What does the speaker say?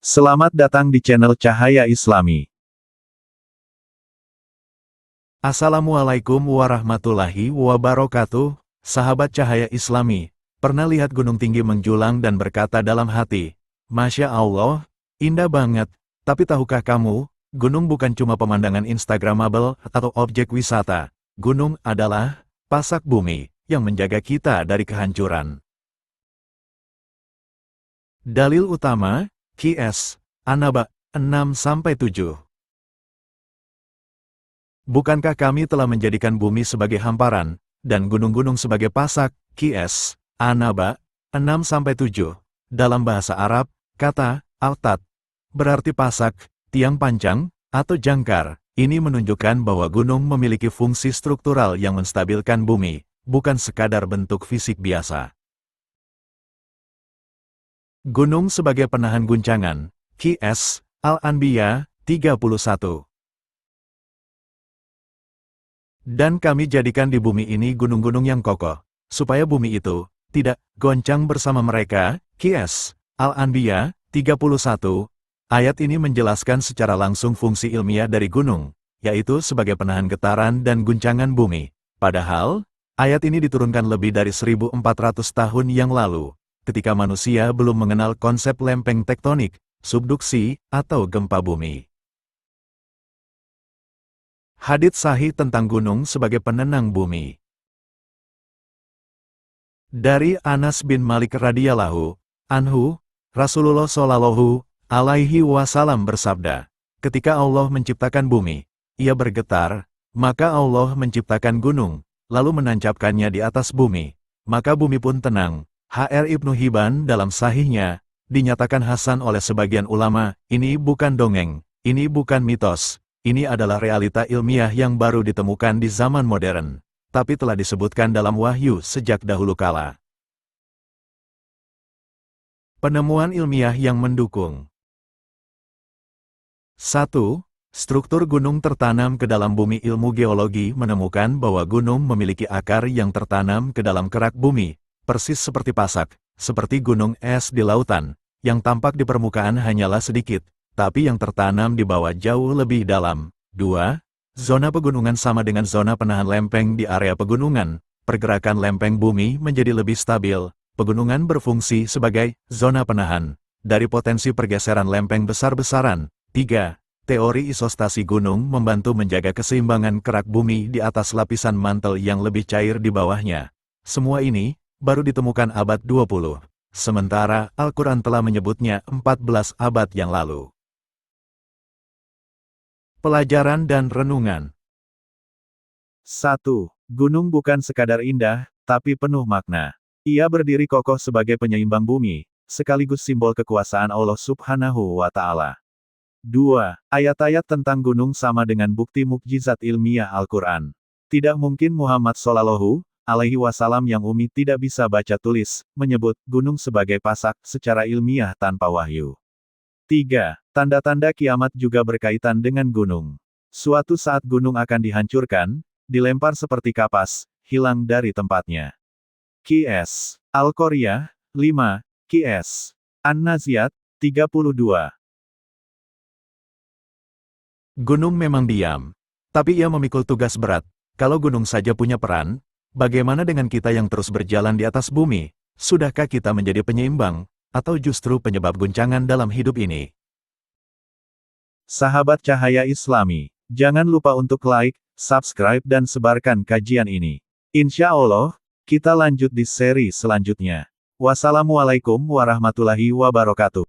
Selamat datang di channel Cahaya Islami. Assalamualaikum warahmatullahi wabarakatuh, sahabat Cahaya Islami. Pernah lihat gunung tinggi menjulang dan berkata dalam hati, Masya Allah, indah banget. Tapi tahukah kamu, gunung bukan cuma pemandangan Instagramable atau objek wisata. Gunung adalah pasak bumi yang menjaga kita dari kehancuran. Dalil utama, Qs. An-Naba 6-7. Bukankah kami telah menjadikan bumi sebagai hamparan, dan gunung-gunung sebagai pasak, Qs. An-Naba 6-7. Dalam bahasa Arab, kata autad berarti pasak, tiang panjang, atau jangkar. Ini menunjukkan bahwa gunung memiliki fungsi struktural yang menstabilkan bumi, bukan sekadar bentuk fisik biasa. Gunung sebagai penahan guncangan, Qs. Al-Anbiya 31. Dan kami jadikan di bumi ini gunung-gunung yang kokoh, supaya bumi itu tidak goncang bersama mereka, Qs. Al-Anbiya 31. Ayat ini menjelaskan secara langsung fungsi ilmiah dari gunung, yaitu sebagai penahan getaran dan guncangan bumi. Padahal, ayat ini diturunkan lebih dari 1400 tahun yang lalu, ketika manusia belum mengenal konsep lempeng tektonik, subduksi, atau gempa bumi. Hadits sahih tentang gunung sebagai penenang bumi. Dari Anas bin Malik radhiyallahu anhu, Rasulullah shallallahu alaihi wasallam bersabda, ketika Allah menciptakan bumi, ia bergetar, maka Allah menciptakan gunung, lalu menancapkannya di atas bumi, maka bumi pun tenang. Hr Ibnu Hibban dalam sahihnya, dinyatakan hasan oleh sebagian ulama, ini bukan dongeng, ini bukan mitos, ini adalah realita ilmiah yang baru ditemukan di zaman modern, tapi telah disebutkan dalam wahyu sejak dahulu kala. Penemuan ilmiah yang mendukung. 1. Struktur gunung tertanam ke dalam bumi. Ilmu geologi menemukan bahwa gunung memiliki akar yang tertanam ke dalam kerak bumi, persis seperti pasak, seperti gunung es di lautan, yang tampak di permukaan hanyalah sedikit, tapi yang tertanam di bawah jauh lebih dalam. 2. Zona pegunungan sama dengan zona penahan lempeng di area pegunungan. Pergerakan lempeng bumi menjadi lebih stabil. Pegunungan berfungsi sebagai zona penahan dari potensi pergeseran lempeng besar-besaran. 3. Teori isostasi gunung membantu menjaga keseimbangan kerak bumi di atas lapisan mantel yang lebih cair di bawahnya. Semua ini baru ditemukan abad 20, sementara Al-Quran telah menyebutnya 14 abad yang lalu. Pelajaran dan renungan. 1. Gunung bukan sekadar indah, tapi penuh makna. Ia berdiri kokoh sebagai penyeimbang bumi, sekaligus simbol kekuasaan Allah Subhanahu wa Ta'ala. 2. Ayat-ayat tentang gunung sama dengan bukti mukjizat ilmiah Al-Quran. Tidak mungkin Muhammad Shallallahu alaihi wasallam yang umi tidak bisa baca tulis, menyebut gunung sebagai pasak secara ilmiah tanpa wahyu. 3. Tanda-tanda kiamat juga berkaitan dengan gunung. Suatu saat gunung akan dihancurkan, dilempar seperti kapas, hilang dari tempatnya. Qs. Al-Qoriyah 5, Qs. An-Naziat 32. Gunung memang diam, tapi ia memikul tugas berat. Kalau gunung saja punya peran, bagaimana dengan kita yang terus berjalan di atas bumi? Sudahkah kita menjadi penyeimbang, atau justru penyebab guncangan dalam hidup ini? Sahabat Cahaya Islami, jangan lupa untuk like, subscribe dan sebarkan kajian ini. Insya Allah, kita lanjut di seri selanjutnya. Wassalamualaikum warahmatullahi wabarakatuh.